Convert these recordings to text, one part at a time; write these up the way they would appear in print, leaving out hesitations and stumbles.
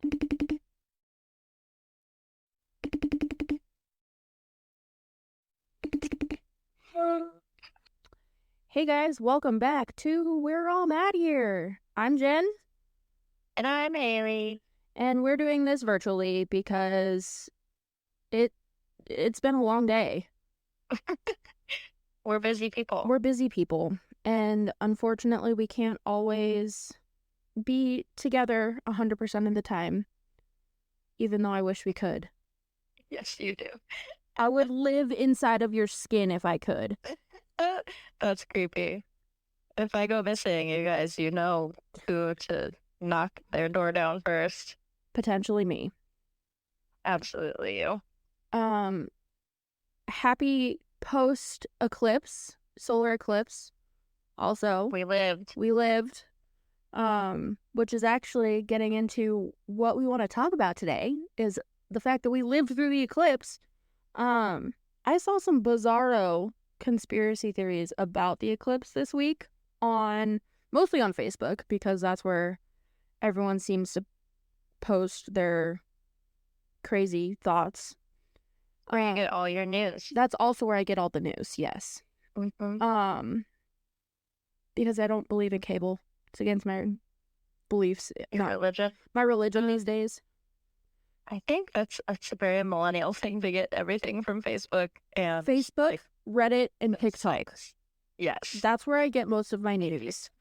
Hey guys, welcome back to We're All Mad Here. I'm Jen. And I'm Haley. And we're doing this virtually because it's been a long day. We're busy people. We're busy people, and unfortunately we can't always be together 100% of the time, even though I wish we could. Yes, you do. I would live inside of your skin if I could. That's creepy. If I go missing, you guys, you know who to knock their door down first. Potentially me. Absolutely you. Happy post-eclipse, solar eclipse. Also, We lived. Which is actually getting into what we want to talk about today, is the fact that we lived through the eclipse. I saw some bizarro conspiracy theories about the eclipse this week mostly on Facebook, because that's where everyone seems to post their crazy thoughts. Where you get all your news. That's also where I get all the news, yes. Mm-hmm. Because I don't believe in cable. It's against my beliefs. Your religion? My religion these days. I think that's a very millennial thing to get everything from Facebook and Facebook, Reddit, and TikTok. Yes. That's where I get most of my news.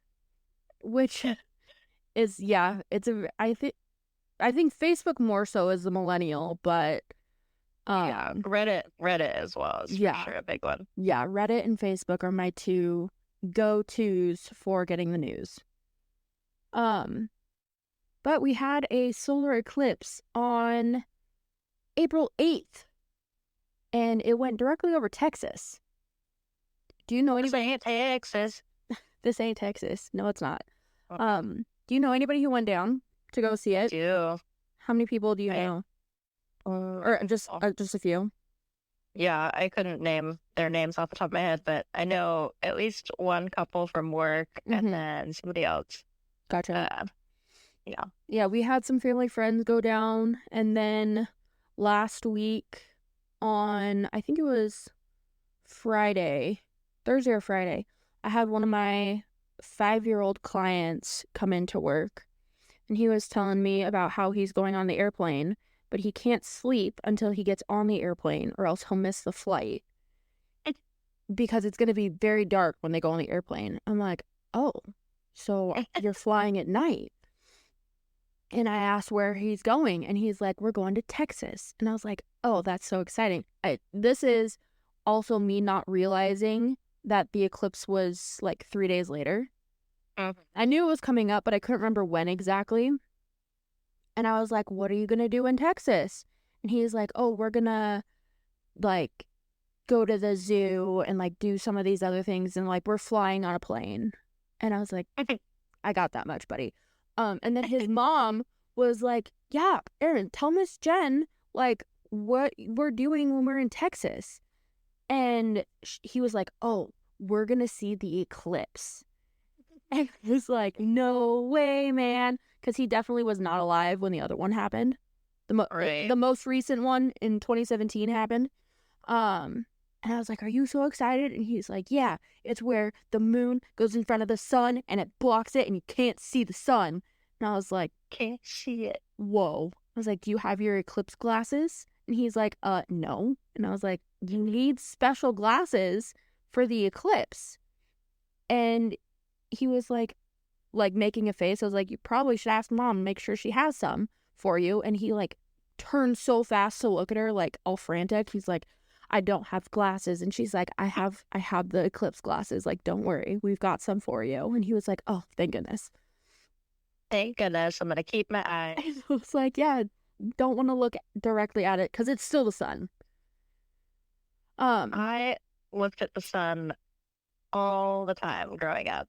Which is, yeah, I think Facebook more so is the millennial, but yeah, Reddit as well is for sure a big one. Yeah, Reddit and Facebook are my two go-tos for getting the news. But we had a solar eclipse on April 8th, and it went directly over Texas. Do you know anybody? This ain't Texas. This ain't Texas. No, it's not. Do you know anybody who went down to go see it? Do. How many people do you know? Or just a few? Yeah, I couldn't name their names off the top of my head, but I know at least one couple from work and then somebody else. Gotcha. Yeah. Yeah, we had some family friends go down, and then last week on, I think it was Thursday or Friday, I had one of my 5-year-old clients come into work, and he was telling me about how he's going on the airplane, but he can't sleep until he gets on the airplane, or else he'll miss the flight. Because it's going to be very dark when they go on the airplane. I'm like, oh, so you're flying at night? And I asked where he's going, and he's like, we're going to Texas. And I was like, oh, that's so exciting. This is also me not realizing that the eclipse was like 3 days later. I knew it was coming up, but I couldn't remember when exactly. And I was like, what are you going to do in Texas? And he's like, oh, we're going to like go to the zoo and like do some of these other things. And like, we're flying on a plane. And I was like, I got that much, buddy. And then his mom was like, yeah, Aaron, tell Miss Jen, like, what we're doing when we're in Texas. And he was like, oh, we're going to see the eclipse. And I was like, no way, man. Because he definitely was not alive when the other one happened. The most recent one in 2017 happened. And I was like, are you so excited? And he's like, yeah, it's where the moon goes in front of the sun and it blocks it and you can't see the sun. And I was like, can't see it. Whoa. I was like, do you have your eclipse glasses? And he's like, no. And I was like, you need special glasses for the eclipse. And he was like making a face. I was like, you probably should ask mom and make sure she has some for you. And he like turned so fast to look at her, like all frantic. He's like, I don't have glasses. And she's like, I have the eclipse glasses. Like, don't worry, we've got some for you. And he was like, oh, thank goodness. Thank goodness. I'm gonna keep my eyes. I was like, yeah, don't want to look directly at it because it's still the sun. I looked at the sun all the time growing up.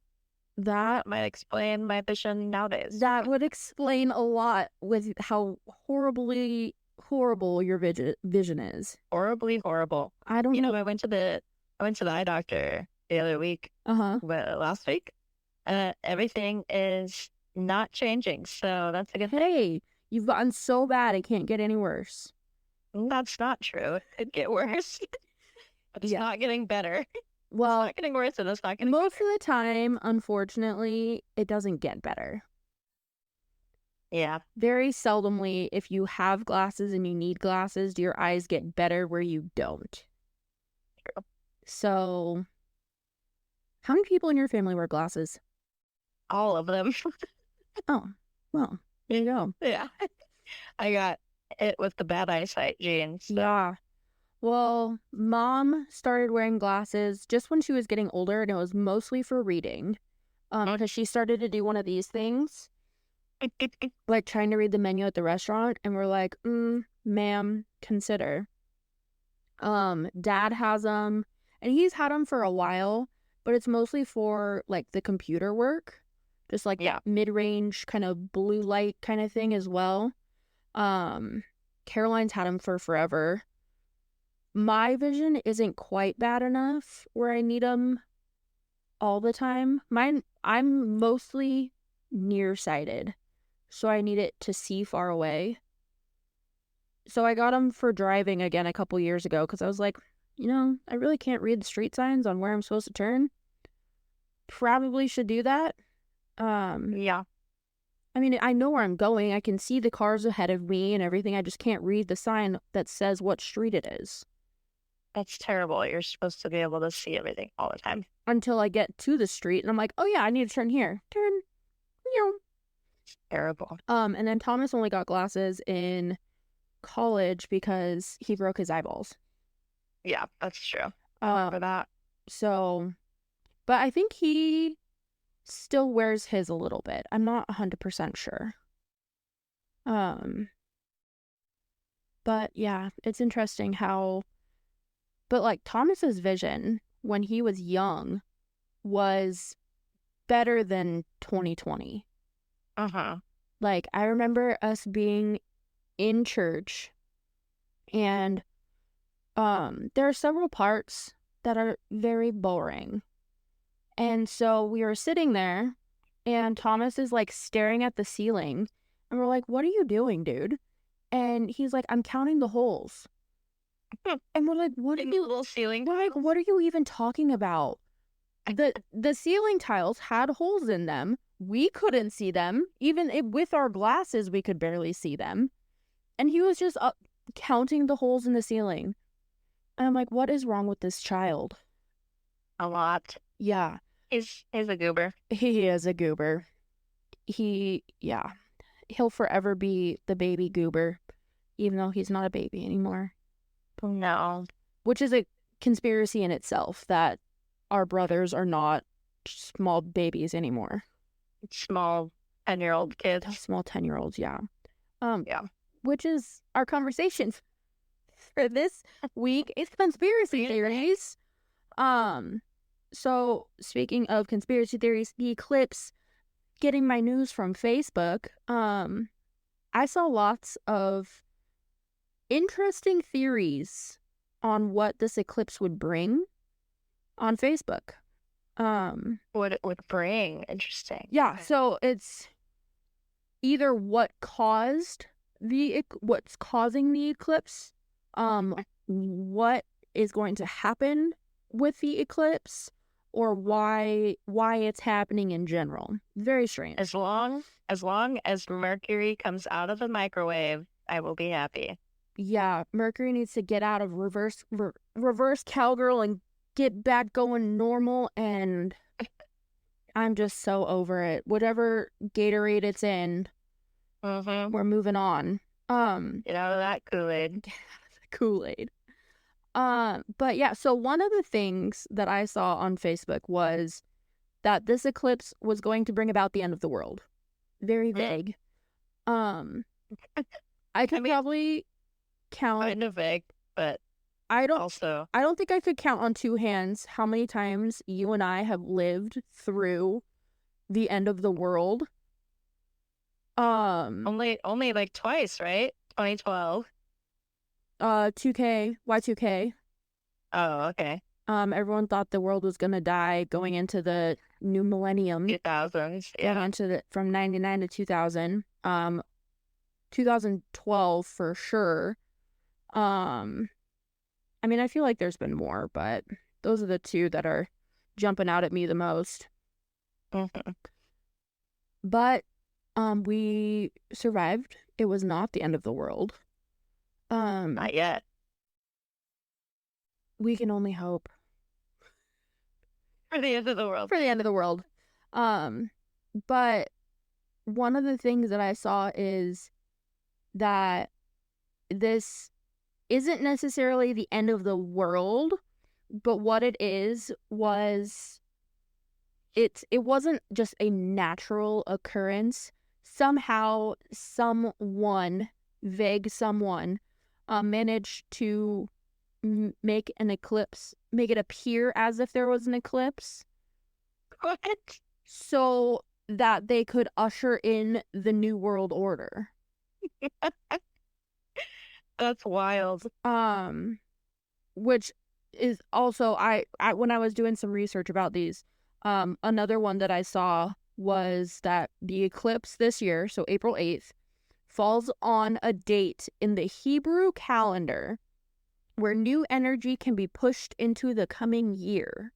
That might explain my vision nowadays. That would explain a lot with how horribly horrible your vision is. Horribly horrible. I don't know. I went to the eye doctor the other week. Last week. Everything is not changing, so that's a good thing. Hey, You've gotten so bad it can't get any worse. That's not true. It'd get worse. But it's not getting better. Well, it's not getting worse and it's not getting most better. of the time, unfortunately, it doesn't get better. Yeah. Very seldomly, if you have glasses and you need glasses, do your eyes get better where you don't? True. So, how many people in your family wear glasses? All of them. Oh, well, there you go. Yeah. I got it with the bad eyesight genes. So. Yeah. Well, Mom started wearing glasses just when she was getting older, and it was mostly for reading. Because she started to do one of these things, like trying to read the menu at the restaurant, and we're like, ma'am, consider. Dad has them, and he's had them for a while, but it's mostly for like the computer work, just like mid-range kind of blue light kind of thing as well. Caroline's had them for forever. My vision isn't quite bad enough where I need them all the time. I'm mostly nearsighted, so I need it to see far away. So I got them for driving again a couple years ago because I was like, I really can't read the street signs on where I'm supposed to turn. Probably should do that. Yeah. I mean, I know where I'm going. I can see the cars ahead of me and everything. I just can't read the sign that says what street it is. That's terrible. You're supposed to be able to see everything all the time. Until I get to the street and I'm like, oh yeah, I need to turn here. Turn. It's terrible. And then Thomas only got glasses in college because he broke his eyeballs. Yeah, that's true. For that. So, but I think he still wears his a little bit. I'm not 100% sure. But yeah, it's interesting how, but like Thomas's vision when he was young was better than 2020. Like, I remember us being in church, and there are several parts that are very boring. And so we were sitting there, and Thomas is like staring at the ceiling, and we're like, what are you doing, dude? And he's like, I'm counting the holes. And we're like, what are you, little ceiling? Like, what are you even talking about? The ceiling tiles had holes in them. We couldn't see them. Even with our glasses, we could barely see them. And he was just counting the holes in the ceiling. And I'm like, what is wrong with this child? A lot. Yeah. He's a goober. He is a goober. He'll forever be the baby goober, even though he's not a baby anymore. No. Which is a conspiracy in itself, that our brothers are not small babies anymore. Small 10-year-old kids. Small 10-year-olds, yeah. Yeah. Which is our conversation for this week. It's conspiracy theories. So speaking of conspiracy theories, the eclipse, getting my news from Facebook, I saw lots of interesting theories on what this eclipse would bring on Facebook. What it would bring. Interesting. Yeah, so it's either what's causing the eclipse, what is going to happen with the eclipse, or why it's happening in general. Very strange. As long as Mercury comes out of the microwave, I will be happy. Yeah, Mercury needs to get out of reverse cowgirl and get back going normal, and I'm just so over it. Whatever Gatorade it's in, we're moving on. Get out of that Kool-Aid. Get out of the Kool-Aid. But yeah, so one of the things that I saw on Facebook was that this eclipse was going to bring about the end of the world. Very vague. I could probably count. Kind of vague, but I don't think I could count on two hands how many times you and I have lived through the end of the world. Only like twice, right? 2012. 2K, Y2K. Oh, okay. Everyone thought the world was gonna die going into the new millennium. 2000s, yeah. From 99 to 2000. 2012 for sure. I mean, I feel like there's been more, but those are the two that are jumping out at me the most. Mm-hmm. But we survived. It was not the end of the world. Not yet. We can only hope For the end of the world. for the end of the world. But one of the things that I saw is that this isn't necessarily the end of the world, but what it is was it wasn't just a natural occurrence. Somehow someone, vague someone, managed to make an eclipse, make it appear as if there was an eclipse, What? so that they could usher in the New World Order. That's wild. Which is also I when I was doing some research about these, another one that I saw was that the eclipse this year, so April 8th, falls on a date in the Hebrew calendar where new energy can be pushed into the coming year.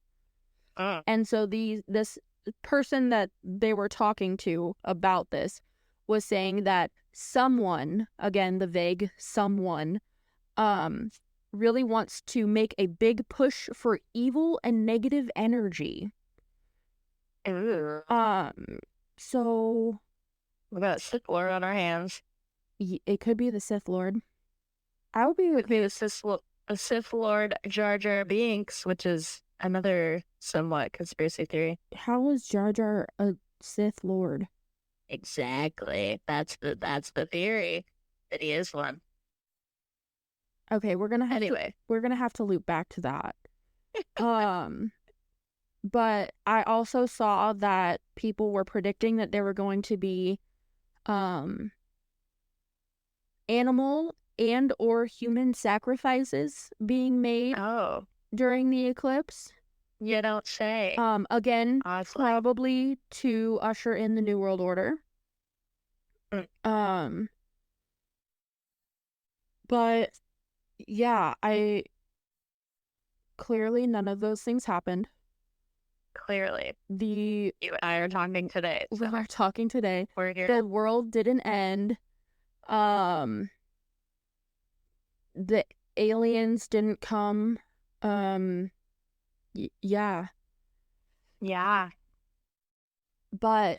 And so this person that they were talking to about this was saying that someone, again, the vague someone, really wants to make a big push for evil and negative energy. Ooh. So We got a Sith Lord on our hands. it could be the Sith Lord. I would be It could be a Sith Lord Jar Jar Binks, which is another somewhat conspiracy theory. How is Jar Jar a Sith Lord? Exactly. That's the theory, that he is one. Okay, we're gonna have to loop back to that. But I also saw that people were predicting that there were going to be animal and or human sacrifices being made during the eclipse. You don't say. Again, Awesome. probably to usher in the New World Order. But yeah, clearly none of those things happened. Clearly. You and I are talking today. We are talking today. We're here. The world didn't end. The aliens didn't come. Yeah. Yeah. But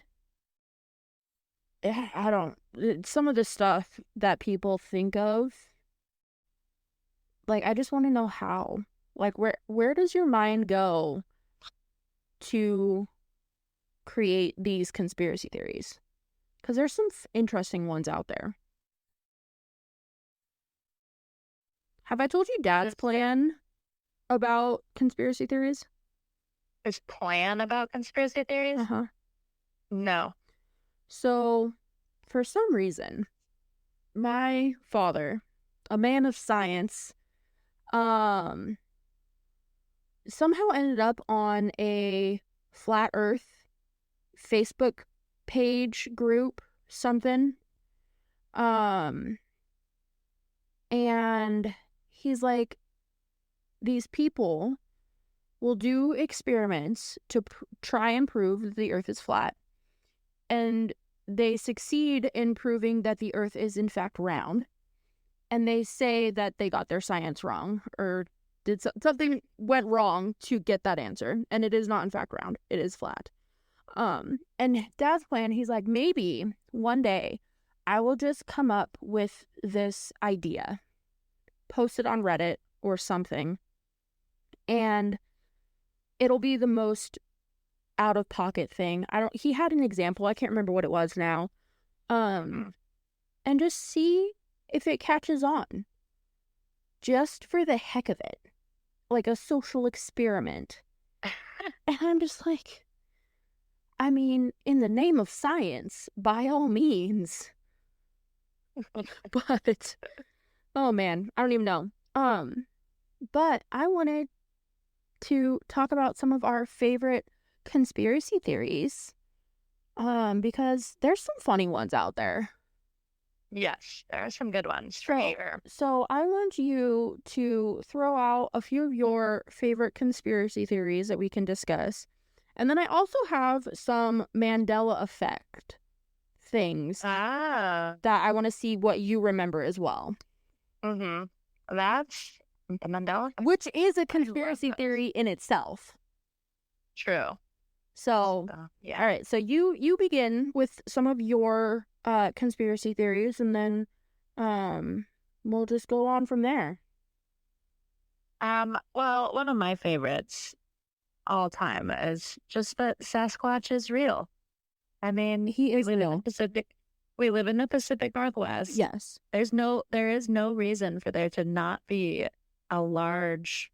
I don't. Some of the stuff that people think of, like, I just want to know how. Like, where does your mind go to create these conspiracy theories? Because there's some interesting ones out there. Have I told you Dad's plan about conspiracy theories? His plan about conspiracy theories? Uh-huh. No. So, for some reason, my father, a man of science, somehow ended up on a flat earth Facebook page group, something. And he's like, these people will do experiments to try and prove that the earth is flat. And they succeed in proving that the earth is in fact round. And they say that they got their science wrong, or did something went wrong to get that answer. And it is not in fact round. It is flat. And Dad's plan, he's like, maybe one day I will just come up with this idea, post it on Reddit or something, and it'll be the most out of pocket thing. He had an example, I can't remember what it was now. And just see if it catches on. Just for the heck of it. Like a social experiment. And I'm just like, I mean, in the name of science, by all means. But oh man, I don't even know. But I wanted to talk about some of our favorite conspiracy theories. Because there's some funny ones out there. Yes, there are some good ones for So, sure. so I want you to throw out a few of your favorite conspiracy theories that we can discuss. And then I also have some Mandela effect things Ah, that I want to see what you remember as well. mm-hmm. That's the Mandela effect. Which is a I love conspiracy those. theory in itself. True. So, Yeah. all right. So you begin with some of your conspiracy theories, and then um we'll just go on from there. Well, one of my favorites all time is just that Sasquatch is real. I mean, He we is live in the real. Pacific. We live in the Pacific Northwest. Yes. There is no reason for there to not be a large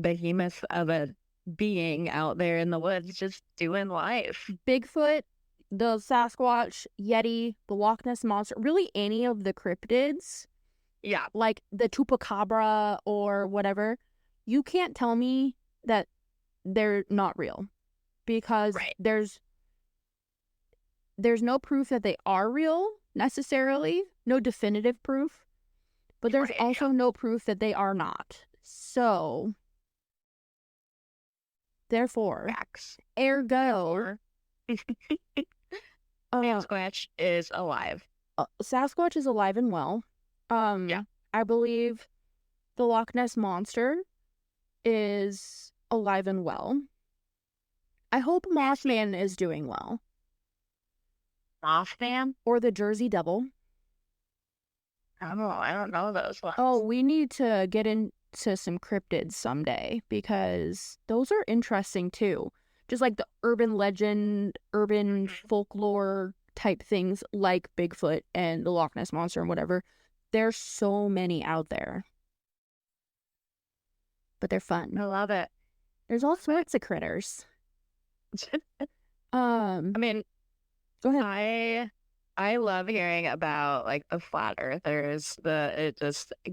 behemoth of a being out there in the woods just doing life. Bigfoot, the Sasquatch, Yeti, the Loch Ness Monster, really any of the cryptids, Yeah, like the Chupacabra or whatever, you can't tell me that they're not real because right. there's no proof that they are real necessarily, no definitive proof, but there's Right. also no proof that they are not. So, therefore, Facts. ergo, Sasquatch is alive. Sasquatch is alive and well. Yeah. I believe the Loch Ness Monster is alive and well. I hope Mothman is doing well. Mothman? Or the Jersey Devil. I don't know those ones. Oh, we need to get into some cryptids someday because those are interesting too. Just like the urban legend, urban folklore type things like Bigfoot and the Loch Ness Monster and whatever. There's so many out there. But they're fun. I love it. There's all sorts of critters. I mean, Go ahead. I love hearing about like the flat earthers.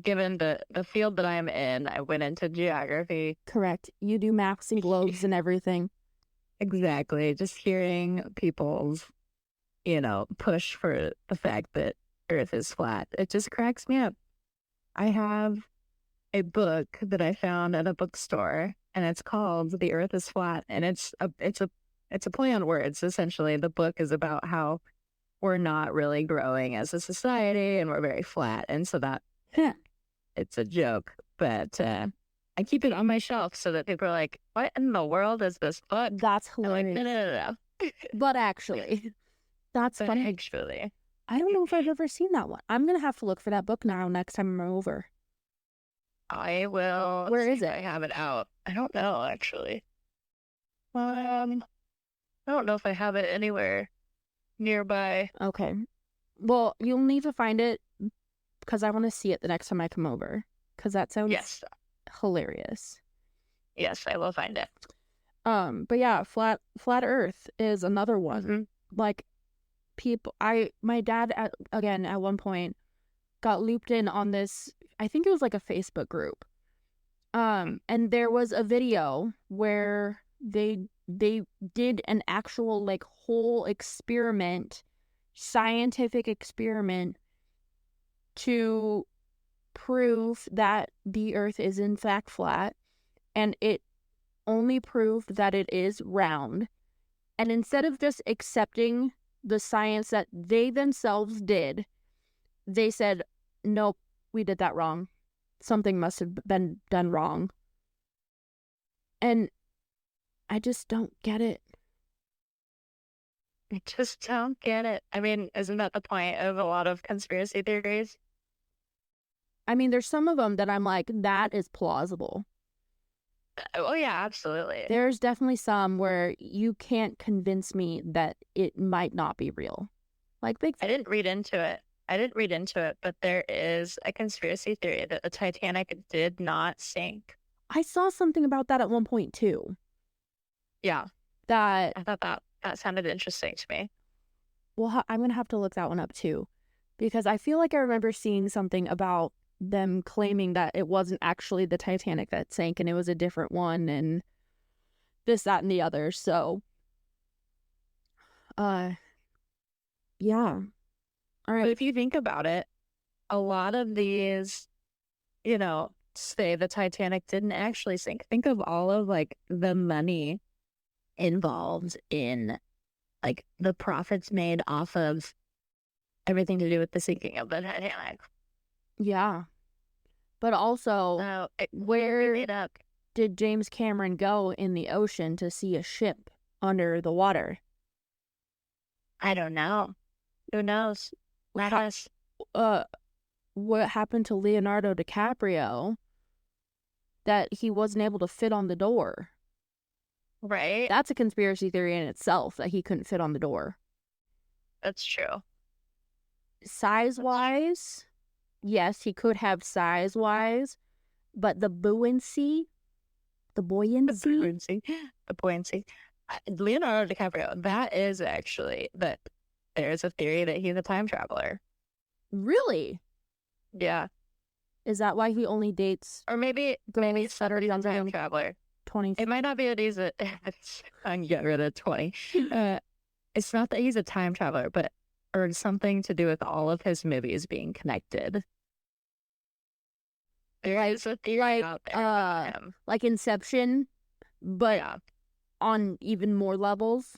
Given the field that I'm in, I went into geography. Correct. You do maps and globes and everything. Exactly. Just hearing people's, push for the fact that Earth is flat. It just cracks me up. I have a book that I found at a bookstore, and it's called The Earth is Flat, and it's a play on words. Essentially, the book is about how we're not really growing as a society, and we're very flat, and so that it's a joke. But I keep it on my shelf so that people are like, "What in the world is this book?" That's I'm like, hilarious. no. But actually, that's But funny. actually, I don't know if I've ever seen that one. I'm going to have to look for that book now next time I'm over. I will. Where see is if it? I have it out. I don't know actually. I don't know if I have it anywhere nearby. Okay. Well, you'll need to find it because I want to see it the next time I come over because that sounds Yes, hilarious. yes, I will find it. But yeah, flat Earth is another one. Mhm. Like my dad at one point got looped in on this. I think it was like a Facebook group. And there was a video where they did an actual like whole experiment, scientific experiment to prove that the Earth is in fact flat, and it only proved that it is round. And instead of just accepting the science that they themselves did, they said, nope, we did that wrong. Something must have been done wrong. And I just don't get it. I just don't get it. I mean, isn't that the point of a lot of conspiracy theories? I mean, there's some of them that I'm like, that is plausible. Oh yeah, absolutely. There's definitely some where you can't convince me that it might not be real. Like Bigfoot. I didn't read into it, but there is a conspiracy theory that the Titanic did not sink. I saw something about that at one point too. Yeah, That, I thought that sounded interesting to me. well, I'm going to have to look that one up too. Because I feel like I remember seeing something about them claiming that it wasn't actually the Titanic that sank and it was a different one and this, that, and the other. So, yeah. All But right. if you think about it, a lot of these, you know, say the Titanic didn't actually sink. Think of all of like the money involved in like the profits made off of everything to do with the sinking of the Titanic. Yeah. But also, So where it up. did James Cameron go in the ocean to see a ship under the water? I don't know. Who knows? Let us. Uh, what happened to Leonardo DiCaprio that he wasn't able to fit on the door? Right? That's a conspiracy theory in itself that he couldn't fit on the door. That's true. Size-wise, yes, he could have size-wise, but the buoyancy, The buoyancy. The buoyancy. Leonardo DiCaprio, that is actually, that there's a theory that he's a time traveler. really? Yeah. Is that why he only dates Or maybe it's not already on time traveler. 20? It might not be that he's a, I can get rid of 20. It's not that he's a time traveler, but, or something to do with all of his movies being connected. There is a theory out there about him. Like Inception, but Yeah. on even more levels.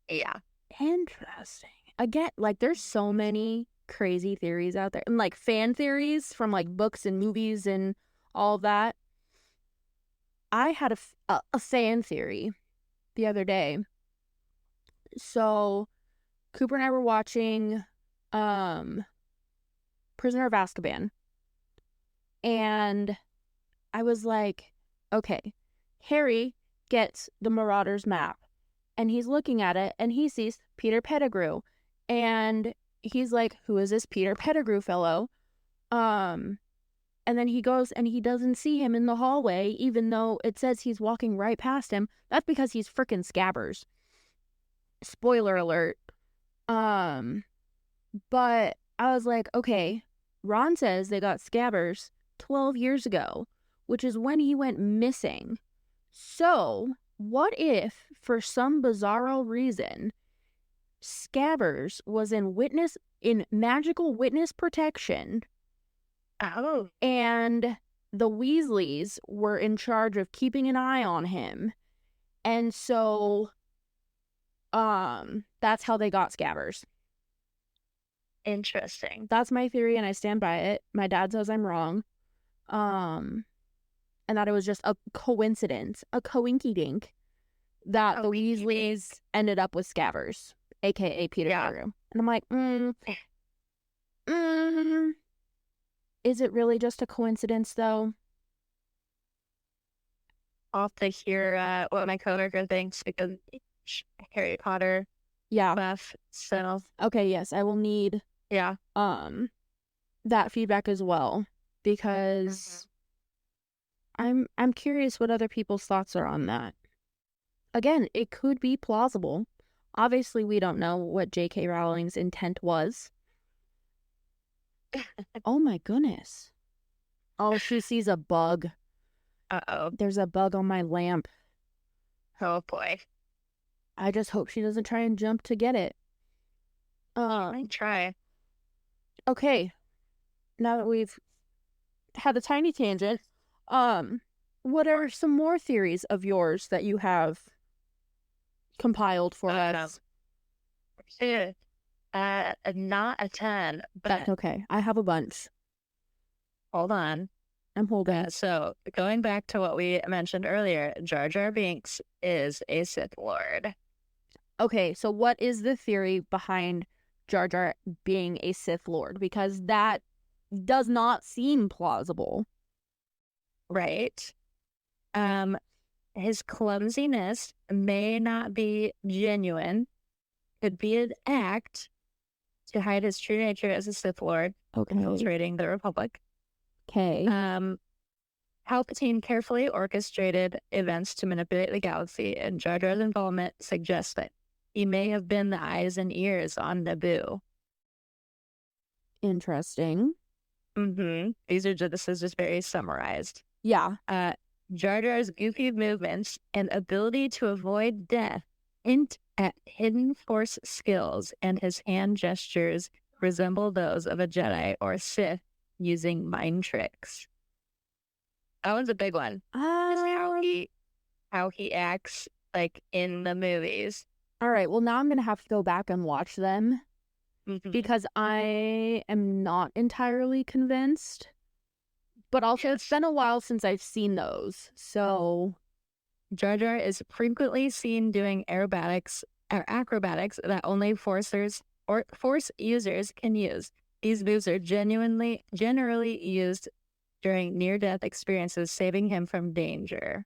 Yeah. Interesting. Again, like there's so many crazy theories out there, and like fan theories from like books and movies and all that. I had a fan theory the other day. So Cooper and I were watching Prisoner of Azkaban, and I was like, okay, Harry gets the Marauders map, and he's looking at it, and he sees Peter Pettigrew, and he's like, who is this Peter Pettigrew fellow? And then he goes and he doesn't see him in the hallway, even though it says he's walking right past him. That's because he's freaking Scabbers. Spoiler alert. But I was like, okay, Ron says they got Scabbers 12 years ago, which is when he went missing. So, what if, for some bizarro reason, Scabbers was in magical witness protection, Oh. and the Weasleys were in charge of keeping an eye on him, and so, that's how they got Scabbers. Interesting. That's my theory, and I stand by it. My dad says I'm wrong. And that it was just a coincidence, a coinky-dink, that the Weasleys ended up with Scabbers, aka Peter Pettigrew. And I'm like, is it really just a coincidence, though? I'll have to hear what my coworker thinks because Harry Potter Yeah. buff. So Okay, yes, I will need yeah. that feedback as well, because I'm curious what other people's thoughts are on that. Again, it could be plausible. Obviously, we don't know what J.K. Rowling's intent was. Oh my goodness. Oh, she sees a bug. Uh-oh. There's a bug on my lamp. Oh boy. I just hope she doesn't try and jump to get it. I might try. Okay. Now that we've had a tiny tangent, what are some more theories of yours that you have compiled for us? Not a 10, but That's okay. I have a bunch. hold on. I'm holding. So going back to what we mentioned earlier, Jar Jar Binks is a Sith Lord. Okay, so what is the theory behind Jar Jar being a Sith Lord? Because that does not seem plausible. Right. His clumsiness may not be genuine. Could be an act to hide his true nature as a Sith Lord, infiltrating the Republic. Okay. Palpatine carefully orchestrated events to manipulate the galaxy, and Jar Jar's involvement suggests that he may have been the eyes and ears on Naboo. Interesting. This is just very summarized. Yeah. Jar Jar's goofy movements and ability to avoid death hint at hidden force skills, and his hand gestures resemble those of a Jedi or Sith using mind tricks. That one's a big one. Is how he acts like in the movies. All right. Well, now I'm going to have to go back and watch them Mhm. because I am not entirely convinced. But also, it's been a while since I've seen those. So, Jar Jar is frequently seen doing acrobatics that only Force users can use. These moves are generally used during near-death experiences, saving him from danger.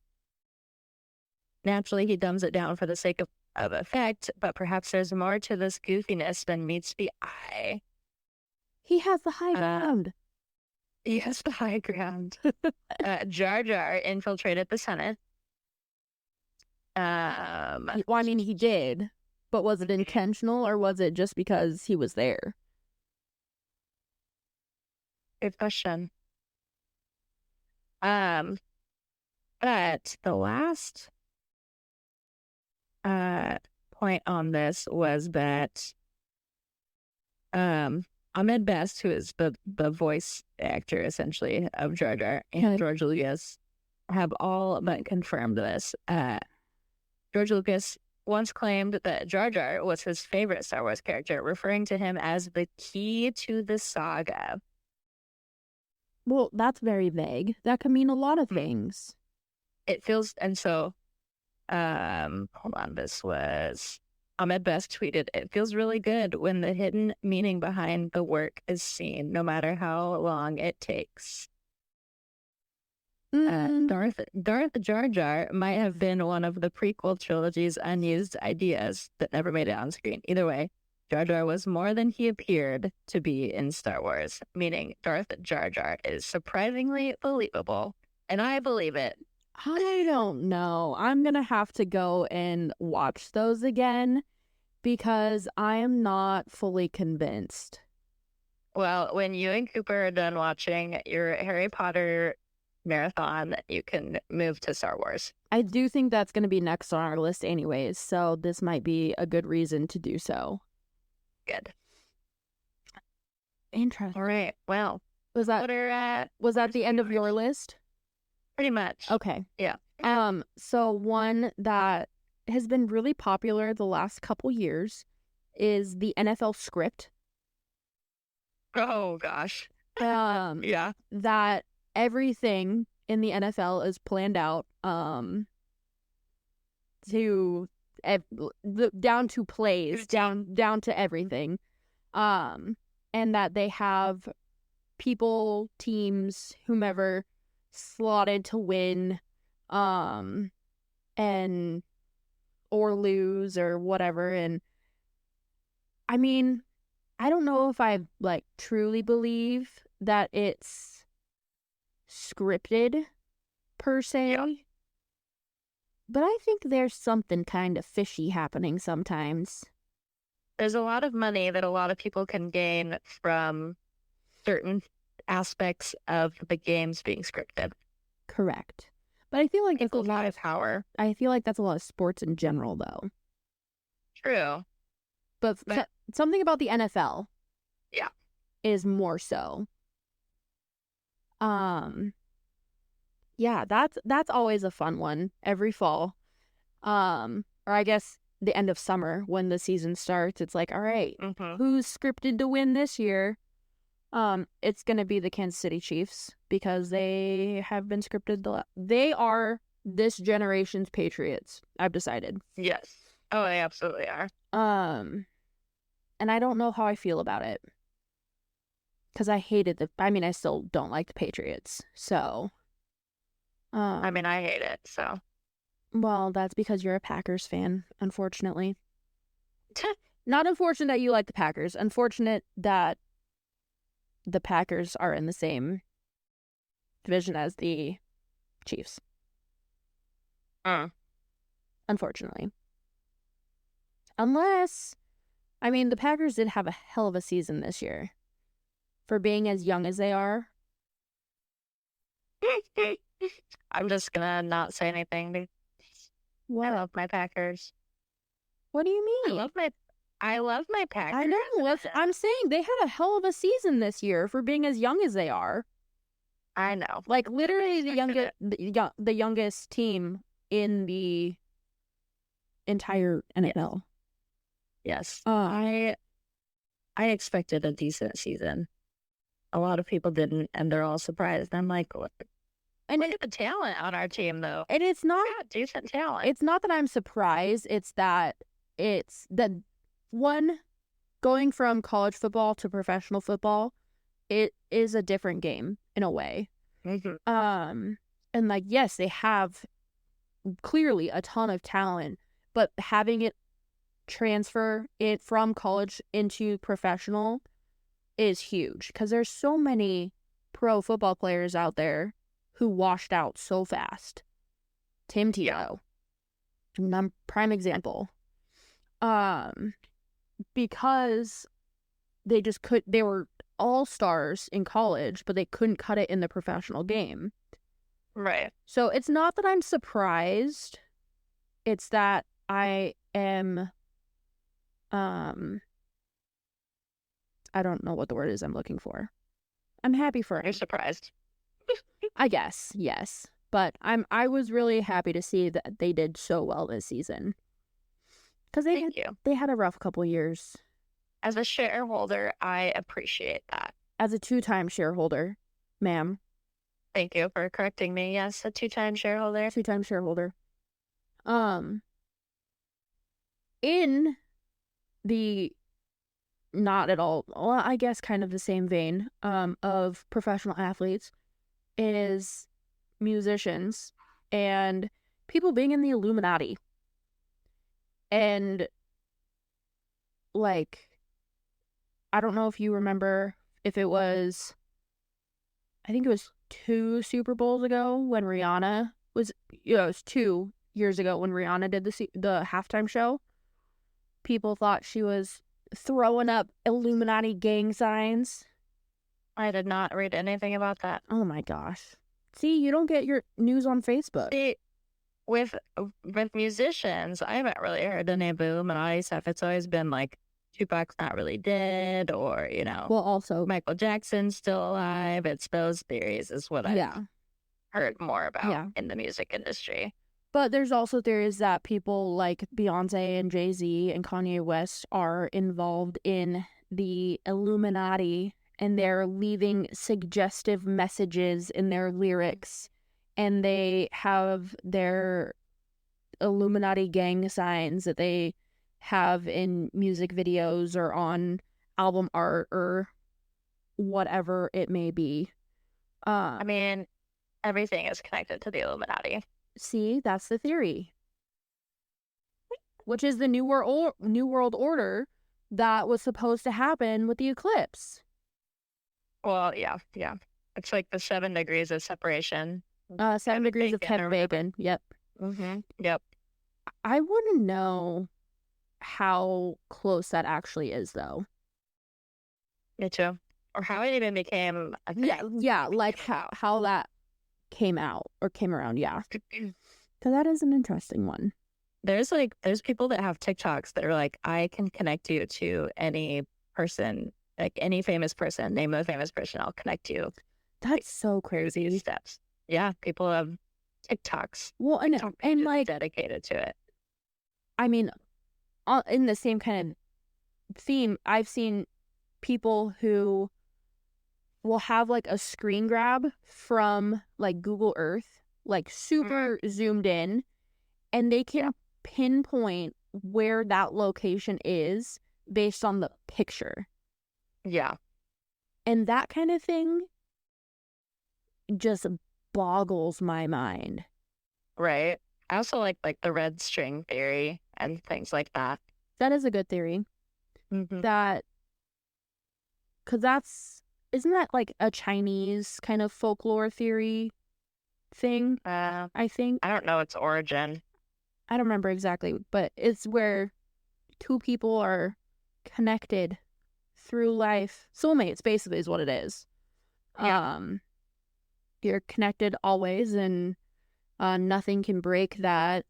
Naturally, he dumbs it down for the sake of effect, but perhaps there's more to this goofiness than meets the eye. he has the high ground. He has the high ground. Jar Jar infiltrated the Senate. Well, I mean, he did, but was it intentional or was it just because he was there? Good question. But the last point on this was that Ahmed Best, who is the voice actor essentially of Jar Jar, and George Lucas have all but confirmed this. George Lucas once claimed that Jar Jar was his favorite Star Wars character, referring to him as the key to the saga. Well, that's very vague. That could mean a lot of things. It feels, and so, hold on, this was Ahmed Best tweeted, "It feels really good when the hidden meaning behind the work is seen, no matter how long it takes." Darth Jar Jar might have been one of the prequel trilogy's unused ideas that never made it on screen. Either way, Jar Jar was more than he appeared to be in Star Wars, meaning Darth Jar Jar is surprisingly believable. And I believe it. I don't know. I'm going to have to go and watch those again because I am not fully convinced. Well, when you and Cooper are done watching your Harry Potter marathon, you can move to Star Wars. I do think that's going to be next on our list anyways, so this might be a good reason to do so. Good. Interesting. All right. Well, was that the end of your list? Pretty much. Okay. Yeah. So one that has been really popular the last couple years is the NFL script. Oh gosh. Yeah. That everything in the NFL is planned out to down to plays, down to everything. And that they have people, teams, whomever slotted to win and or lose or whatever. And I mean, I don't know if I truly believe that it's scripted per se, yeah. But I think there's something kind of fishy happening sometimes. There's a lot of money that a lot of people can gain from certain aspects of the games being scripted. Correct. But I feel like it's a lot of power. I feel like that's a lot of sports in general, though. True. But something about the NFL is more so. Yeah, that's always a fun one every fall. Or I guess the end of summer when the season starts, it's like, all right, who's scripted to win this year? It's going to be the Kansas City Chiefs because they have been scripted. They are this generation's Patriots, I've decided. Yes. Oh, they absolutely are. And I don't know how I feel about it. Because I still don't like the Patriots, so. I hate it, so. Well, that's because you're a Packers fan, unfortunately. Not unfortunate that you like the Packers. Unfortunate that the Packers are in the same division as the Chiefs. Unfortunately. Unless, the Packers did have a hell of a season this year. For being as young as they are. I'm just gonna not say anything. What? I love my Packers. What do you mean? I love my Packers. I know. I'm saying they had a hell of a season this year for being as young as they are. I know. Like literally the youngest team in the entire NFL. Yes. I expected a decent season. A lot of people didn't, and they're all surprised. I'm like, look at the talent on our team, though. And it's not decent talent. It's not that I'm surprised. It's that one, going from college football to professional football, it is a different game in a way. Mm-hmm. And like, yes, they have clearly a ton of talent, but having it transfer it from college into professional is huge because there's so many pro football players out there who washed out so fast. Tim Tebow, prime example. Because they were all-stars in college, but they couldn't cut it in the professional game. Right. So it's not that I'm surprised. It's that I am, I don't know what the word is I'm looking for. I'm happy for You're surprised. I guess, yes. But I was really happy to see that they did so well this season. Because they had a rough couple years. As a shareholder, I appreciate that. As a 2-time shareholder, ma'am. Thank you for correcting me. Yes, a 2-time shareholder. 2-time shareholder. In the not at all, well, I guess kind of the same vein of professional athletes is musicians and people being in the Illuminati. And like, I don't know if you remember if it was, I think it was 2 Super Bowls ago when Rihanna was, it was 2 years ago when Rihanna did the halftime show. People thought she was throwing up Illuminati gang signs. I did not read anything about that. Oh my gosh. See, you don't get your news on Facebook. See, with musicians, I haven't really heard any boom and all stuff. It's always been like Tupac's not really dead, or well, also Michael Jackson's still alive. It's those theories is what I've heard more about in the music industry. But there's also theories that people like Beyonce and Jay-Z and Kanye West are involved in the Illuminati, and they're leaving suggestive messages in their lyrics, and they have their Illuminati gang signs that they have in music videos or on album art or whatever it may be. I mean, everything is connected to the Illuminati. See, that's the theory. Which is the New World Order that was supposed to happen with the eclipse. Well, yeah. It's like the 7 degrees of separation. 7 degrees of Kevin Bacon. Yep. Mm-hmm. Yep. I want to know how close that actually is, though. Me too. Or how it even became a thing. Yeah, like how that came out or came around, yeah. Because that is an interesting one. There's people that have TikToks that are like, I can connect you to any person, like any famous person, name a famous person, I'll connect you. That's so crazy. Steps. Yeah, people have TikToks. Well, and like dedicated to it. I mean, in the same kind of theme, I've seen people who will have like a screen grab from like Google Earth, like super zoomed in, and they can pinpoint where that location is based on the picture. Yeah. And that kind of thing just boggles my mind. Right. I also like the red string theory and things like that. That is a good theory. Mm-hmm. Isn't that like a Chinese kind of folklore theory thing? I think. I don't know its origin. I don't remember exactly, but it's where 2 people are connected through life. Soulmates, basically, is what it is. Yeah. You're connected always, and nothing can break that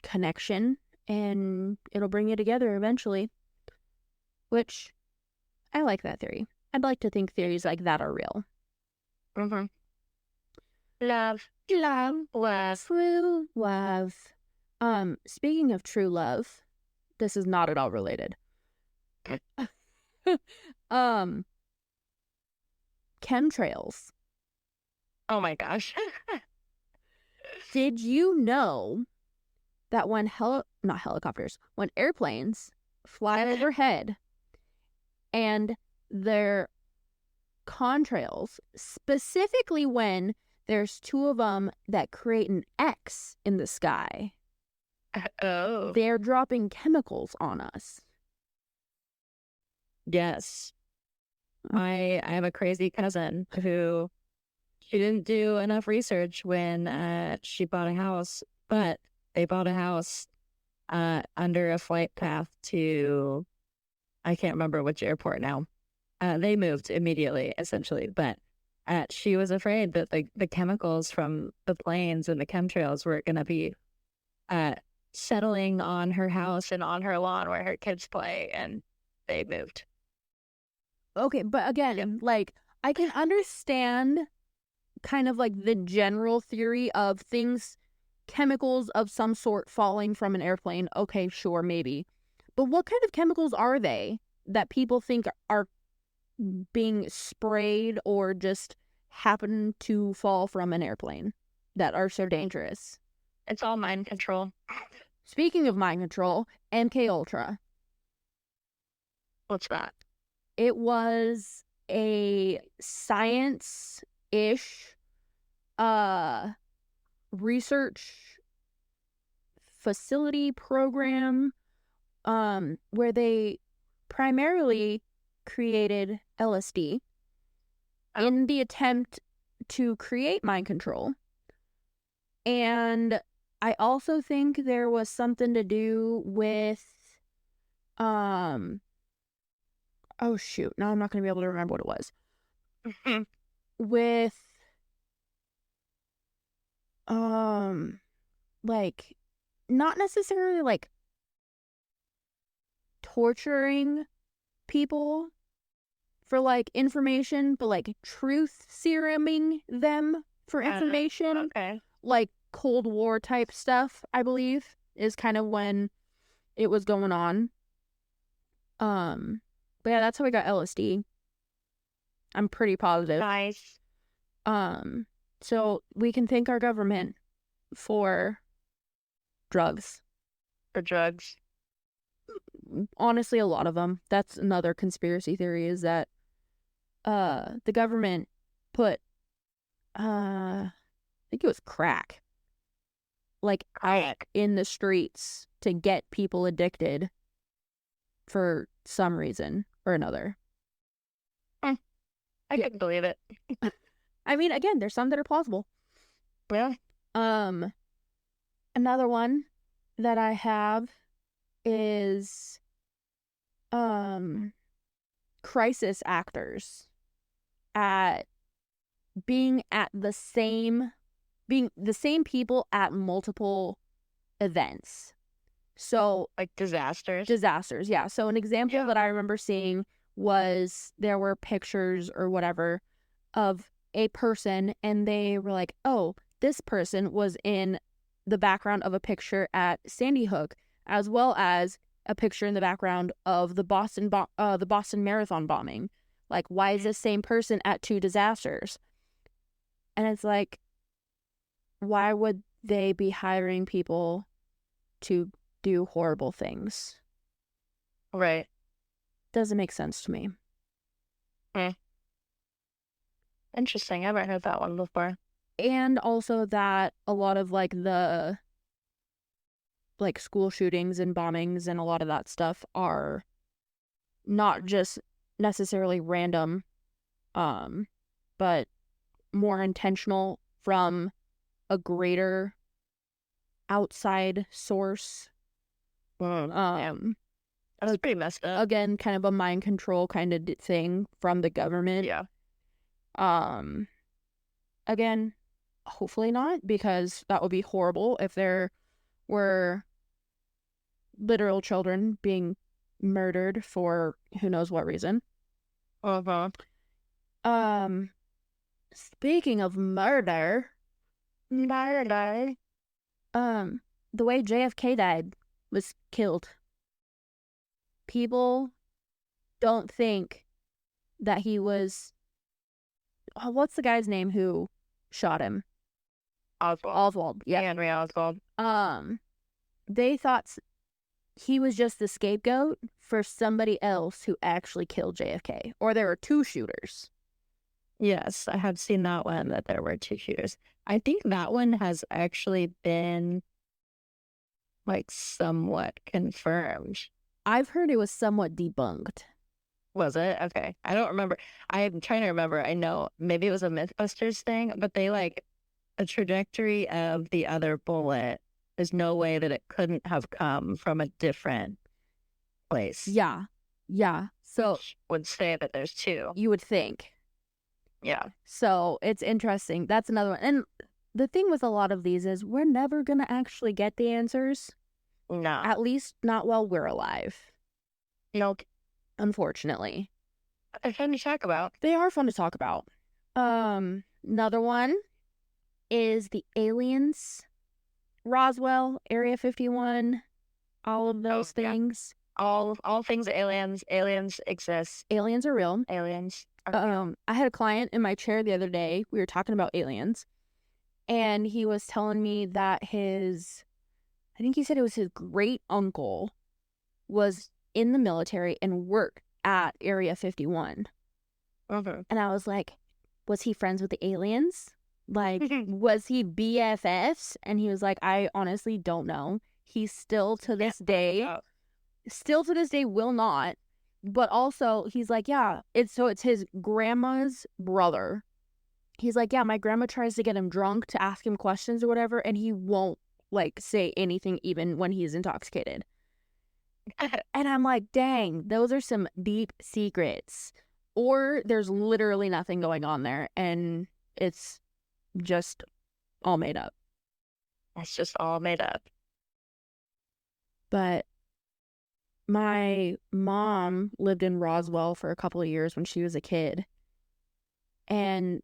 connection, and it'll bring you together eventually. which I like that theory. I'd like to think theories like that are real. Mm-hmm. Love. True love. Speaking of true love, this is not at all related. Chemtrails. Oh my gosh. Did you know that when not helicopters, when airplanes fly overhead and their contrails, specifically when there's two of them that create an X in the sky, Oh. they're dropping chemicals on us? Yes. I have a crazy cousin who she didn't do enough research when she bought a house, but they bought a house under a flight path to, I can't remember which airport now. They moved immediately, essentially, but she was afraid that the chemicals from the planes and the chemtrails were going to be settling on her house and on her lawn where her kids play, and they moved. Okay, but again, like, I can understand kind of like the general theory of things, chemicals of some sort falling from an airplane. Okay, sure, maybe. But what kind of chemicals are they that people think are being sprayed or just happen to fall from an airplane that are so dangerous? It's all mind control. Speaking of mind control, MK Ultra. What's that? It was a science-ish research facility program where they primarily created LSD in the attempt to create mind control. And I also think there was something to do with oh shoot, now I'm not going to be able to remember what it was. With like not necessarily like torturing people for like information, but like truth seruming them for information. Okay. Like Cold War type stuff, I believe, is kind of when it was going on. But yeah, that's how we got LSD. I'm pretty positive. Nice. So we can thank our government for drugs. For drugs. Honestly, a lot of them. That's another conspiracy theory, is that the government put I think it was crack, like, out in the streets to get people addicted for some reason or another. I couldn't believe it. I mean, again, there's some that are plausible. Yeah. Another one that I have is crisis actors at being the same people at multiple events. So like disasters, yeah. So an example that I remember seeing was there were pictures or whatever of a person, and they were like, oh, this person was in the background of a picture at Sandy Hook, as well as a picture in the background of the Boston Marathon bombing. Like, why is this same person at two disasters? And it's like, why would they be hiring people to do horrible things? Right. Doesn't make sense to me. Interesting. I haven't heard that one before. And also that a lot of like the like school shootings and bombings and a lot of that stuff are not just necessarily random, but more intentional from a greater outside source. That's pretty messed up. Again, kind of a mind control kind of thing from the government. Yeah. Again, hopefully not, because that would be horrible if there were literal children being murdered for who knows what reason. Uh-huh. Speaking of murder, Murder. the way JFK died was killed. People don't think that he was. Oh, what's the guy's name who shot him? Oswald. Yeah. Henry Oswald. They thought he was just the scapegoat for somebody else who actually killed JFK, or there were two shooters. Yes, I have seen that one, that there were two shooters. I think that one has actually been like somewhat confirmed. I've heard it was somewhat debunked. Was it? Okay. I don't remember. I'm trying to remember. I know maybe it was a Mythbusters thing, but they like the trajectory of the other bullet. There's no way that it couldn't have come from a different place. Yeah. So Would say that there's two. you would think. Yeah. So it's interesting. That's another one. And the thing with a lot of these is we're never going to actually get the answers. No. At least not while we're alive. Nope. Unfortunately. They're fun to talk about. They are fun to talk about. Another one is the aliens. Roswell, Area 51, all of those things. All things aliens. Aliens exist. Aliens are real. Aliens are real. I had a client in my chair the other day. We were talking about aliens. And he was telling me that I think he said it was his great uncle was in the military and worked at Area 51. Okay. And I was like, was he friends with the aliens? Like, was he BFFs? And he was like, I honestly don't know. He still to this day will not. But also, he's like, yeah, it's his grandma's brother. He's like, yeah, my grandma tries to get him drunk to ask him questions or whatever, and he won't, like, say anything even when he's intoxicated. And I'm like, dang, those are some deep secrets. Or there's literally nothing going on there, and it's just all made up. That's just all made up. But my mom lived in Roswell for a couple of years when she was a kid. And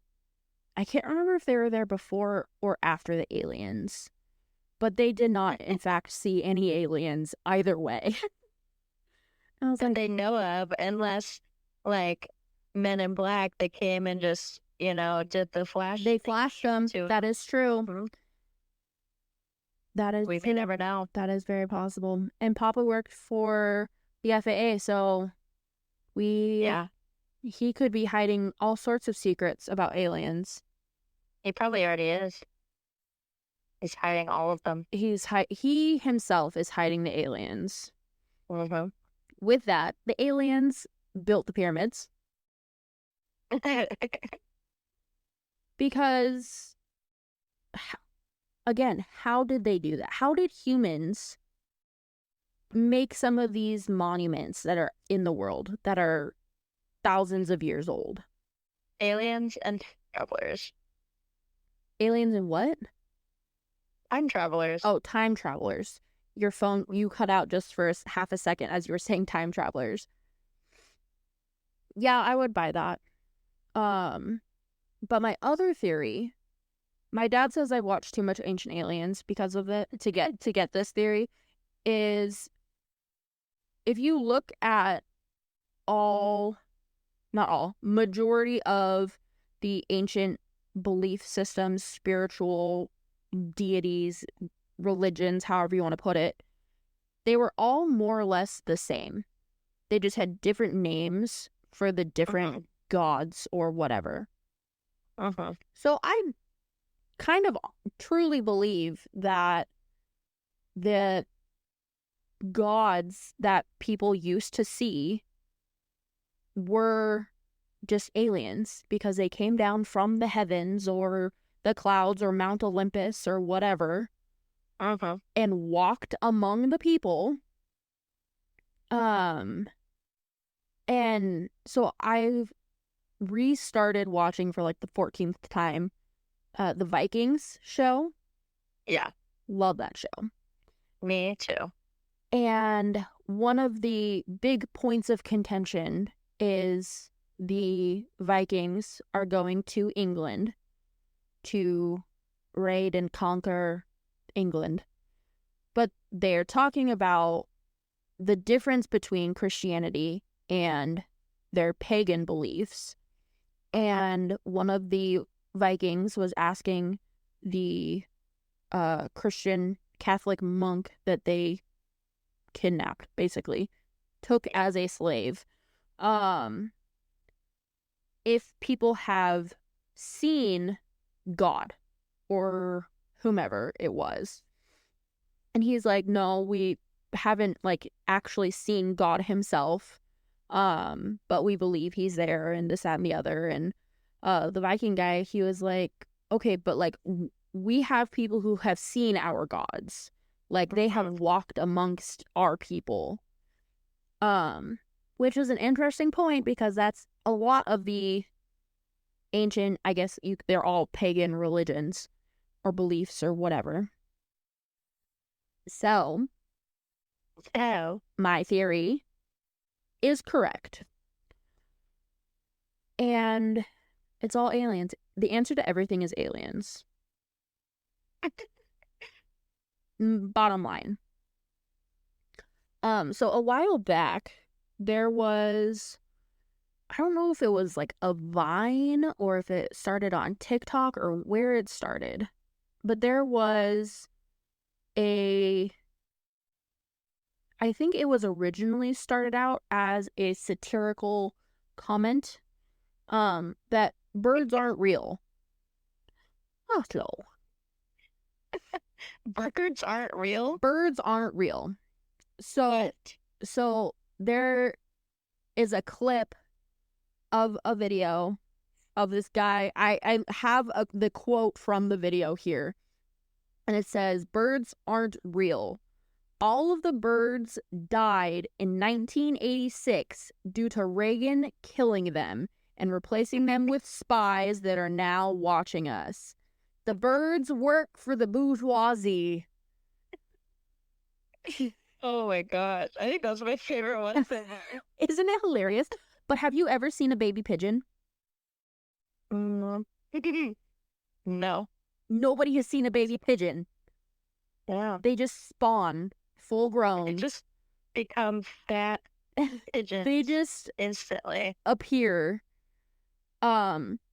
I can't remember if they were there before or after the aliens. But they did not, in fact, see any aliens either way. I was like, they know of, unless, like, Men in Black, they came and just, did the flash. They flashed them. That is true. Mm-hmm. That is. We may never know. That is very possible. And Papa worked for the FAA, so he could be hiding all sorts of secrets about aliens. He probably already is. He's hiding all of them. He himself is hiding the aliens. Mm-hmm. With that, the aliens built the pyramids. Because, again, how did they do that? How did humans make some of these monuments that are in the world that are thousands of years old? Aliens and travelers. Aliens and what? Time travelers. Oh, time travelers. Your phone, you cut out just for half a second as you were saying time travelers. Yeah, I would buy that. But my other theory, my dad says I've watched too much Ancient Aliens because of it to get this theory, is if you look at majority of the ancient belief systems, spiritual deities, religions, however you want to put it, they were all more or less the same. They just had different names for the different gods or whatever. So I kind of truly believe that the gods that people used to see were just aliens because they came down from the heavens or the clouds or Mount Olympus or whatever and walked among the people. And so I've restarted watching for like the 14th time the Vikings show. Yeah. Love that show. Me too. And one of the big points of contention is the Vikings are going to England to raid and conquer England. But they're talking about the difference between Christianity and their pagan beliefs. And one of the Vikings was asking the Christian Catholic monk that they kidnapped, basically, took as a slave, if people have seen God or whomever it was. And he's like, no, we haven't like actually seen God himself, but we believe he's there and this, that, and the other. And the Viking guy, he was like, okay, but like we have people who have seen our gods. Like they have walked amongst our people. Which is an interesting point because that's a lot of the ancient, I guess they're all pagan religions or beliefs or whatever. So, my theory is correct. And it's all aliens. The answer to everything is aliens. Bottom line. So a while back, there was, I don't know if it was like a Vine or if it started on TikTok or where it started, but there was I think it was originally started out as a satirical comment, that birds aren't real. Oh, no. Birds aren't real? Birds aren't real. So there is a clip of a video of this guy. I have the quote from the video here. And it says, birds aren't real. All of the birds died in 1986 due to Reagan killing them and replacing them with spies that are now watching us. The birds work for the bourgeoisie. Oh my gosh. I think that's my favorite one. Isn't it hilarious? But have you ever seen a baby pigeon? No. Nobody has seen a baby pigeon. Yeah. They just spawn full grown. They just become fat pigeons. They just instantly appear.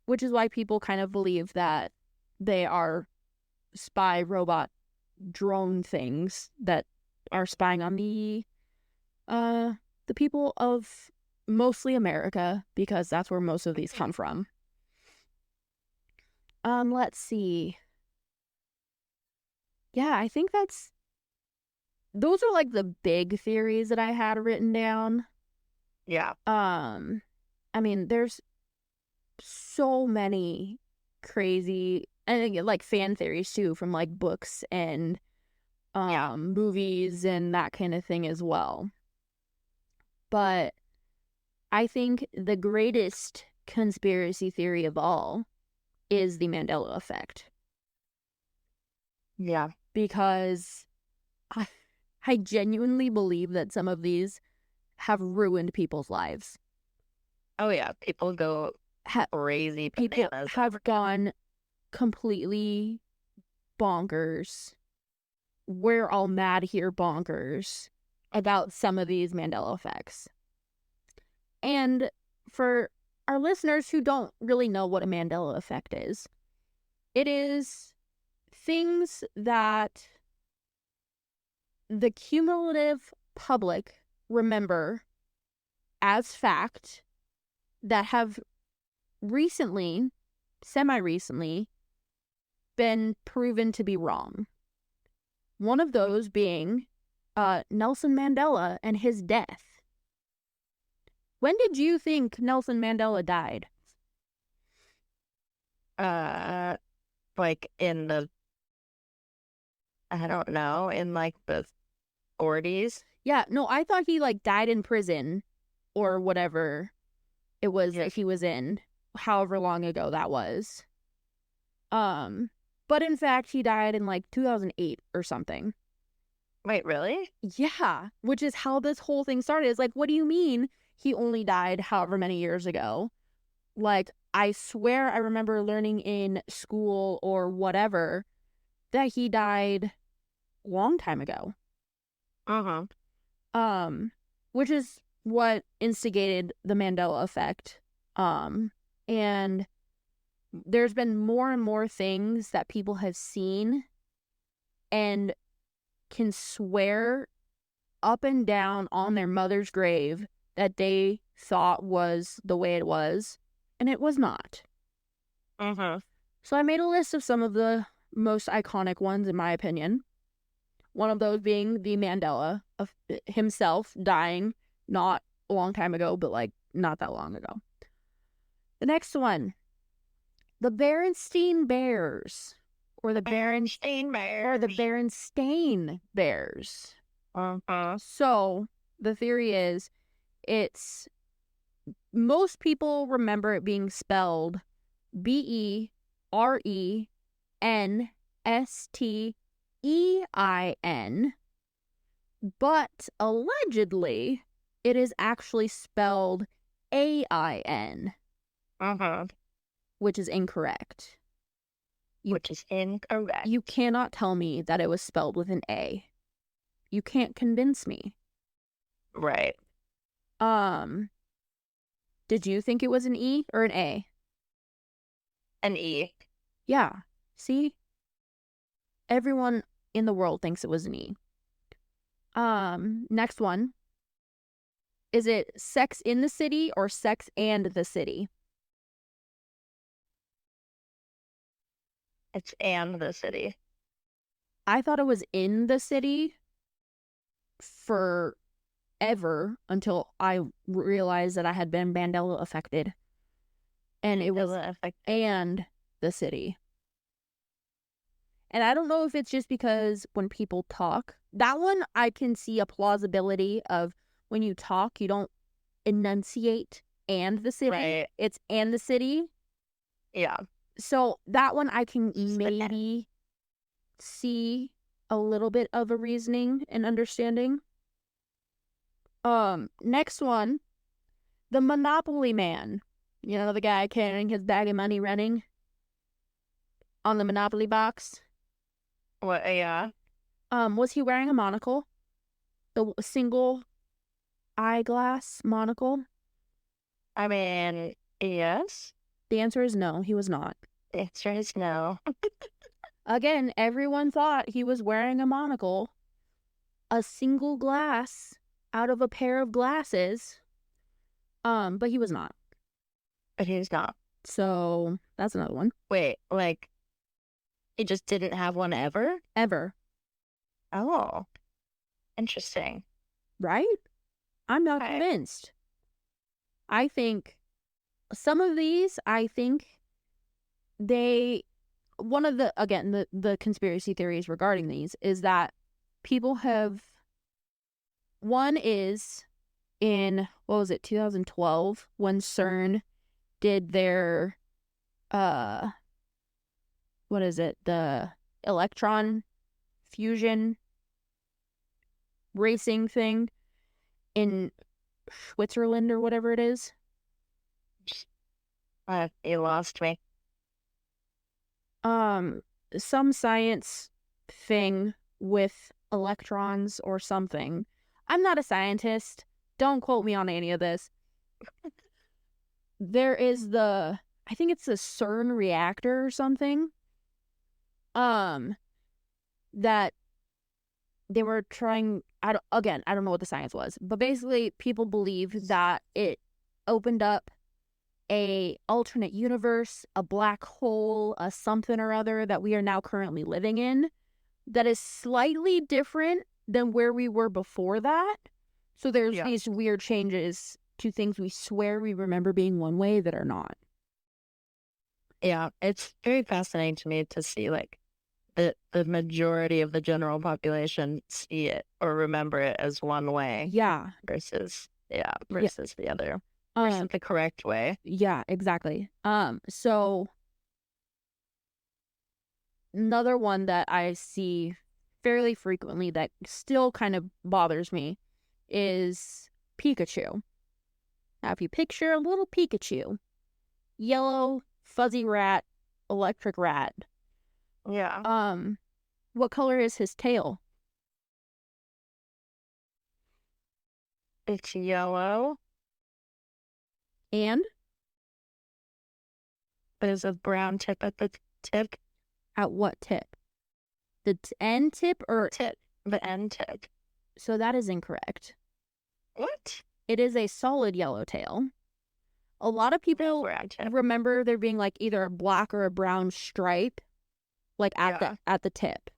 Which is why people kind of believe that they are spy robot drone things that are spying on the people of mostly America, because that's where most of these come from. Let's see. Yeah, I think those are like the big theories that I had written down. Yeah. I mean, there's so many crazy and like fan theories too, from like books and movies and that kind of thing as well. But I think the greatest conspiracy theory of all is the Mandela effect. Yeah. Because I genuinely believe that some of these have ruined people's lives. Oh yeah, people go crazy. People have gone completely bonkers. We're all mad here bonkers about some of these Mandela effects. And for our listeners who don't really know what a Mandela effect is, it is things that the cumulative public remember as fact that have recently, semi-recently, been proven to be wrong. One of those being Nelson Mandela and his death. When did you think Nelson Mandela died? Like in the, I don't know, in like the 40s. Yeah, no, I thought he like died in prison or whatever it was that he was in, however long ago that was. But in fact, he died in like 2008 or something. Wait, really? Yeah, which is how this whole thing started. It's like, what do you mean he only died however many years ago? Like, I swear I remember learning in school or whatever that he died a long time ago. Uh-huh. Um, which is what instigated the Mandela effect. And there's been more and more things that people have seen and can swear up and down on their mother's grave that they thought was the way it was, and it was not. Uh-huh. So I made a list of some of the most iconic ones, in my opinion. One of those being the Mandela of himself dying not a long time ago, but like not that long ago. The next one, the Berenstain Bears, or the Berenstain Bears. Berenstain Bears. Uh-huh. So the theory is most people remember it being spelled Berenstein, but allegedly it is actually spelled Ain, Uh-huh. which is incorrect. Which is incorrect. You cannot tell me that it was spelled with an A. You can't convince me. Right. Did you think it was an E or an A? An E. Yeah. See? Everyone in the world thinks it was an E. Next one. Is it Sex in the City or Sex and the City? It's and the city. I thought it was in the city forever until I realized that I had been Mandela affected. And it was and the city. And I don't know if it's just because when people talk, that one I can see a plausibility of when you talk, you don't enunciate and the city. Right. It's and the city. Yeah. So that one I can maybe see a little bit of a reasoning and understanding. Next one, the Monopoly Man. You know, the guy carrying his bag of money running on the Monopoly box. What? Yeah. Was he wearing a monocle? The single eyeglass monocle? I mean, yes. The answer is no, he was not. The answer is no. Again, everyone thought he was wearing a monocle. A single glass out of a pair of glasses. But he was not. But he's not. So that's another one. Wait, like, he just didn't have one ever? Ever. Oh. Interesting. Right? I'm not convinced. I think some of these, one of the conspiracy theories regarding these is that people have, one is in, 2012, when CERN did their, the electron fusion racing thing in Switzerland or whatever it is. You lost me. Some science thing with electrons or something. I'm not a scientist. Don't quote me on any of this. There is I think it's the CERN reactor or something. That they were trying, I don't know what the science was, but basically people believe that it opened up a alternate universe, a black hole, a something or other that we are now currently living in that is slightly different than where we were before that. So there's these weird changes to things we swear we remember being one way that are not. Yeah, it's very fascinating to me to see like the majority of the general population see it or remember it as one way. Yeah. Versus the other. Versus the correct way. Yeah, exactly. So another one that I see fairly frequently that still kind of bothers me is Pikachu. Now, if you picture a little Pikachu, yellow, fuzzy rat, electric rat, Yeah. what color is his tail? It's yellow. And There's a brown tip at the tip. at what tip? The end tip or Tip. The end tip. So that is incorrect. What? It is a solid yellow tail. A lot of people remember there being like either a black or a brown stripe, like at the tip.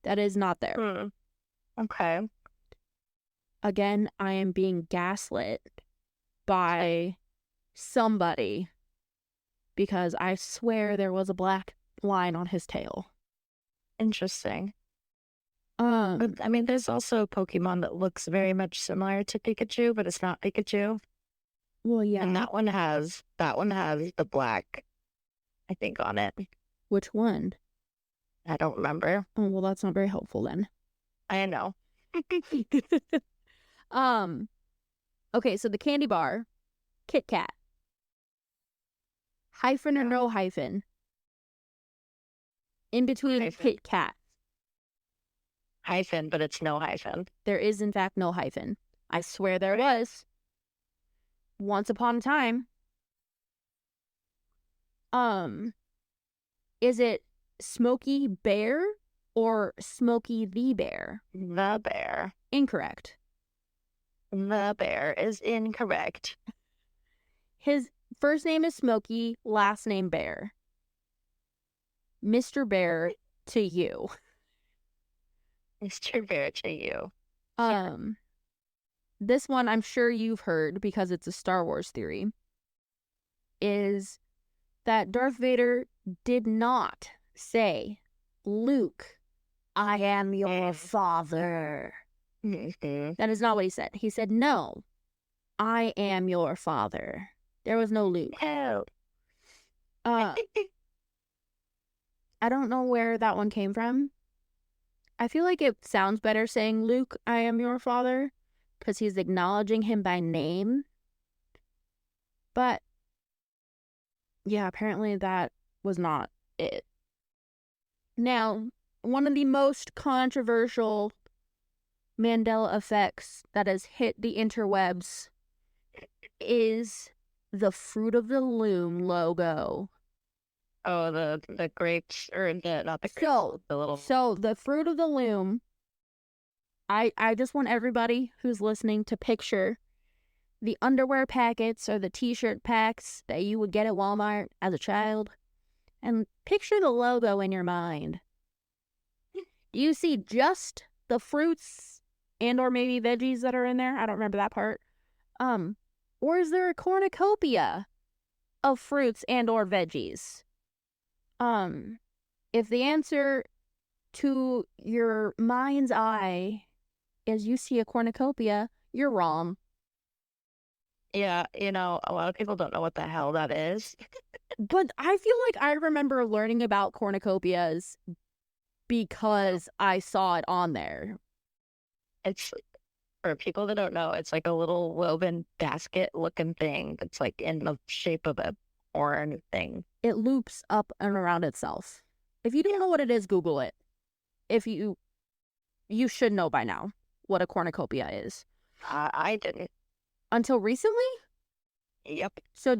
That is not there. Okay. Again, I am being gaslit by somebody because I swear there was a black line on his tail. Interesting. But, I mean, there's also a Pokemon that looks very much similar to Pikachu, but it's not Pikachu. Well, yeah. And that one has the black, I think, on it. Which one? I don't remember. Oh, well, that's not very helpful then. I know. Okay, so the candy bar, Kit Kat. Hyphen or no hyphen? In between hyphen. Kit Kat. Hyphen, but it's no hyphen. There is, in fact, no hyphen. I swear there was. Once upon a time. Is it Smokey Bear or Smokey the Bear? The Bear. Incorrect. The Bear is incorrect. His first name is Smokey, last name Bear. Mr. Bear to you. Mr. Bear to you. This one I'm sure you've heard because it's a Star Wars theory, is that Darth Vader did not say, Luke, I am your father. That is not what he said. He said, no, I am your father. There was no Luke. No. I don't know where that one came from. I feel like it sounds better saying, Luke, I am your father, because he's acknowledging him by name. But, yeah, apparently that was not it. Now, one of the most controversial Mandela effects that has hit the interwebs is the Fruit of the Loom logo. Oh, the grapes, or not the grapes, the little... So, the Fruit of the Loom, I just want everybody who's listening to picture the underwear packets or the t-shirt packs that you would get at Walmart as a child, and picture the logo in your mind. Do you see just the fruits and or maybe veggies that are in there? I don't remember that part. Or is there a cornucopia of fruits and or veggies? If the answer to your mind's eye is you see a cornucopia, you're wrong. Yeah, a lot of people don't know what the hell that is. But I feel like I remember learning about cornucopias because I saw it on there. It's, for people that don't know, it's like a little woven basket looking thing that's like in the shape of a horn thing. It loops up and around itself. If you don't know what it is, Google it. If you should know by now what a cornucopia is. I didn't. Until recently? Yep. So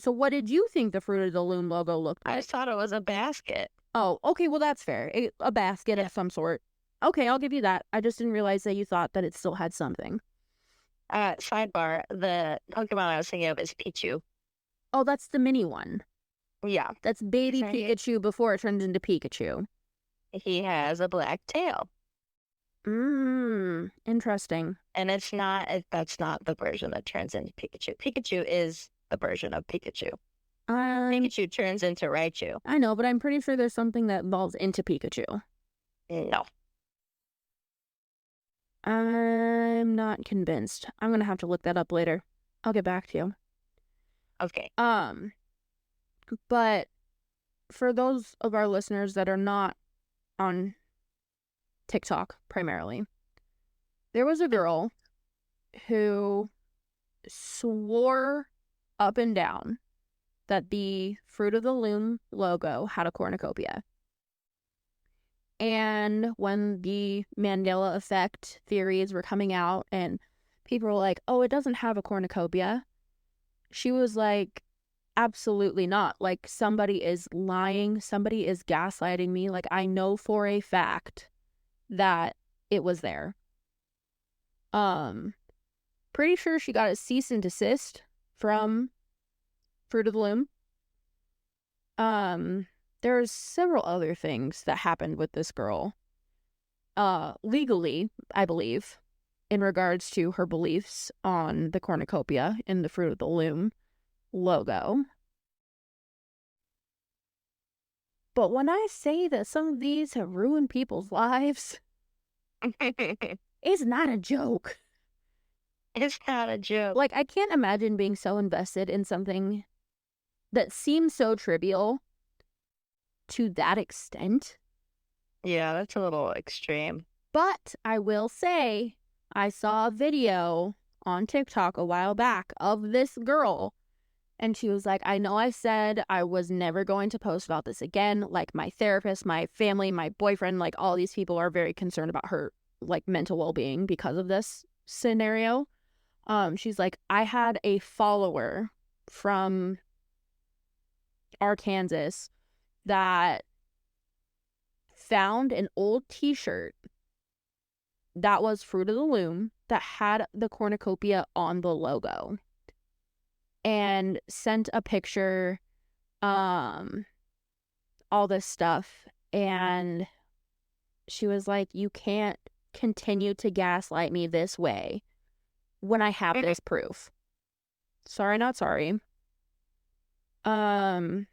what did you think the Fruit of the Loom logo looked like? I just thought it was a basket. Oh, okay, well that's fair. A basket of some sort. Okay, I'll give you that. I just didn't realize that you thought that it still had something. Sidebar, the Pokemon I was thinking of is Pichu. Oh, that's the mini one. Yeah. That's baby Pikachu before it turns into Pikachu. He has a black tail. Interesting. And that's not the version that turns into Pikachu. Pikachu is the version of Pikachu. Pikachu turns into Raichu. I know, but I'm pretty sure there's something that evolves into Pikachu. No. I'm not convinced. I'm going to have to look that up later. I'll get back to you. Okay. But for those of our listeners that are not on TikTok primarily. There was a girl who swore up and down that the Fruit of the Loom logo had a cornucopia. And when the Mandela effect theories were coming out and people were like, oh, it doesn't have a cornucopia, she was like, absolutely not. Like, somebody is lying. Somebody is gaslighting me. Like, I know for a fact that it was there. Pretty sure she got a cease and desist from Fruit of the Loom. There's several other things that happened with this girl. Legally, I believe, in regards to her beliefs on the cornucopia in the Fruit of the Loom logo. But when I say that some of these have ruined people's lives, it's not a joke. It's not a joke. Like, I can't imagine being so invested in something that seems so trivial to that extent. Yeah, that's a little extreme. But I will say, I saw a video on TikTok a while back of this girl, and she was like, I know I said I was never going to post about this again. Like, my therapist, my family, my boyfriend, like, all these people are very concerned about her, like, mental well-being because of this scenario. She's like, I had a follower from Arkansas that found an old t-shirt that was Fruit of the Loom that had the cornucopia on the logo and sent a picture, all this stuff. And she was like, you can't continue to gaslight me this way when I have this proof. Sorry, not sorry. I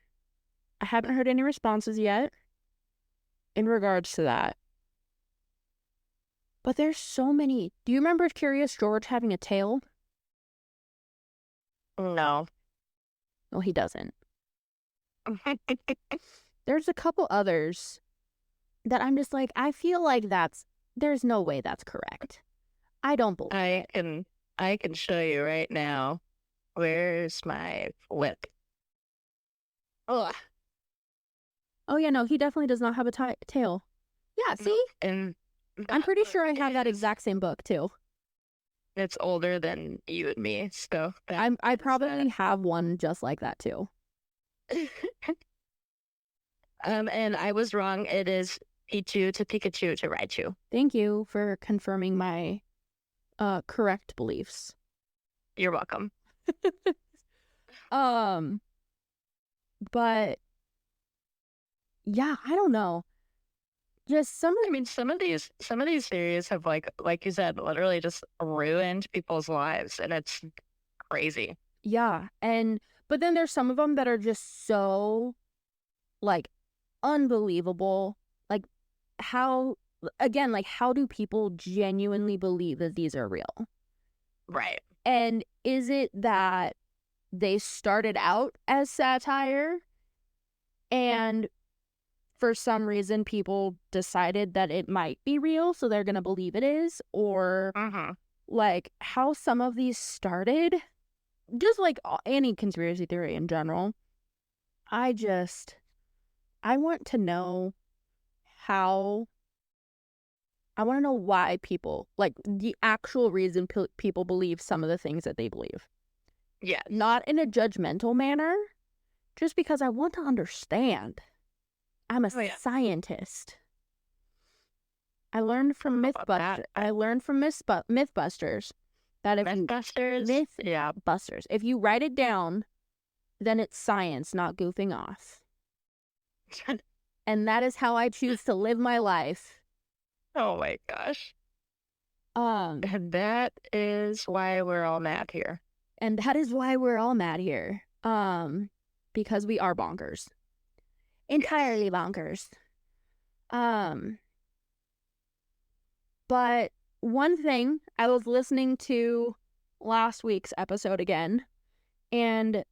haven't heard any responses yet in regards to that. But there's so many. Do you remember Curious George having a tail? No. No, he doesn't. There's a couple others that I'm just like, I feel like there's no way that's correct. I don't believe it. I can show you right now. Where's my whip? Ugh. Oh, yeah, no, he definitely does not have a tail. Yeah, see? And I'm pretty sure I have that exact same book, too. It's older than you and me, so... I probably have one just like that, too. And I was wrong. It is Pichu to Pikachu to Raichu. Thank you for confirming my correct beliefs. You're welcome. But yeah, I don't know. Just some of these theories have like you said, literally just ruined people's lives, and it's crazy. Yeah, but then there's some of them that are just so like unbelievable. Like how do people genuinely believe that these are real? Right. And is it that they started out as satire and for some reason people decided that it might be real, so they're gonna believe it is? Or like how some of these started, just like any conspiracy theory in general. I want to know why people, like the actual reason people believe some of the things that they believe. Yeah. Not in a judgmental manner, just because I want to understand. I'm a scientist. I learned from Mythbusters. That if Mythbusters. If you write it down, then it's science, not goofing off. And that is how I choose to live my life. Oh my gosh. And that is why we're all mad here. Because we are bonkers. Entirely bonkers. But one thing, I was listening to last week's episode again, and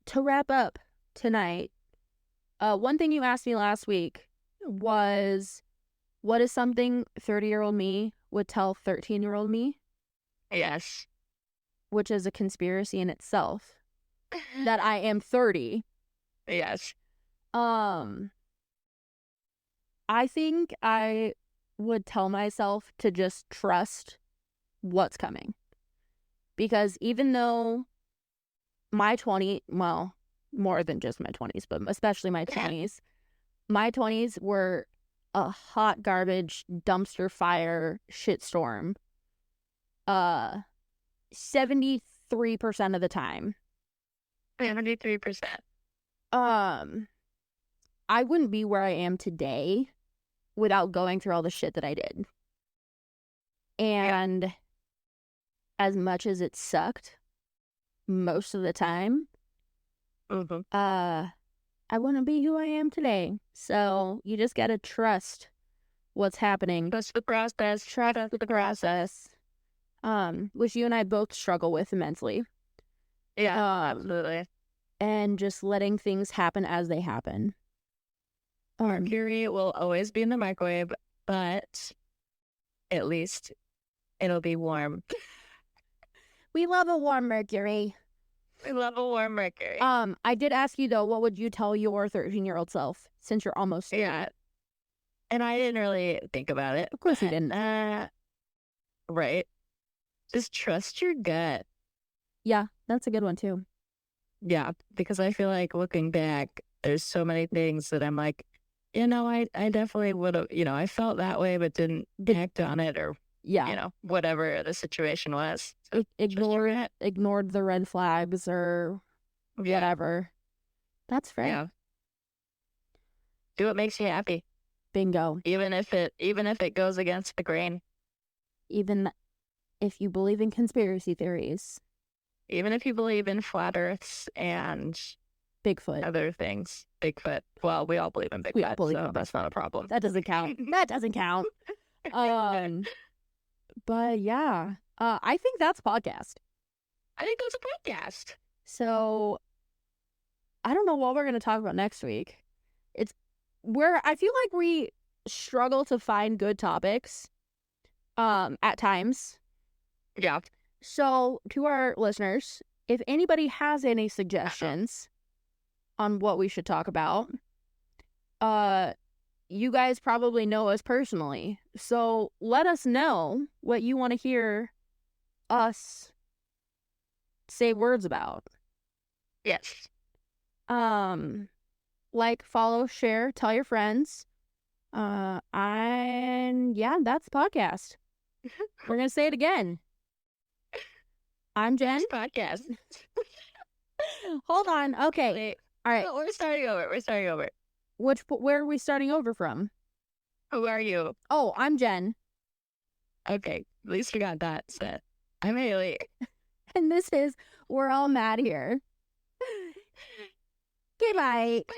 to wrap up tonight, one thing you asked me last week was What is something 30-year-old me would tell 13-year-old me, Yes. which is a conspiracy in itself, that I am 30. Yes. I think I would tell myself to just trust what's coming. Because even though my 20, well, more than just my 20s, but especially my 20s were a hot garbage dumpster fire shitstorm 73% of the time. 73%. I wouldn't be where I am today without going through all the shit that I did. And as much as it sucked most of the time, I wouldn't be who I am today. So you just gotta trust what's happening. Trust the process. Trust the process. Which you and I both struggle with immensely. Yeah, absolutely. And just letting things happen as they happen. Mercury will always be in the microwave, but at least it'll be warm. We love a warm Mercury. We love a warm Mercury. I did ask you though, what would you tell your 13-year-old self since you're almost 30? Yeah. And I didn't really think about it. Of course you didn't. Right. Just trust your gut. Yeah, that's a good one too. Yeah, because I feel like looking back, there's so many things that I'm like, I definitely would have, I felt that way, but didn't act on it or, whatever the situation was. So ignored the red flags or whatever. That's fair. Yeah. Do what makes you happy. Bingo. Even if it goes against the grain. Even if you believe in conspiracy theories. Even if you believe in flat earths and Bigfoot. Other things. Bigfoot. Well, we all believe in Bigfoot, so that's not a problem. That doesn't count. That doesn't count. But yeah, I think that's podcast. I think that's a podcast. So I don't know what we're going to talk about next week. I feel like we struggle to find good topics at times. Yeah. So to our listeners, if anybody has any suggestions on what we should talk about, you guys probably know us personally. So let us know what you want to hear us say words about. Yes. Like, follow, share, tell your friends. And yeah, that's podcast. We're going to say it again. I'm Jen. Podcast. Hold on. Okay. Wait. All right. No, we're starting over. Where are we starting over from? Who are you? Oh, I'm Jen. Okay. At least we got that set. I'm Haley. And this is We're All Mad Here. Goodbye. Bye.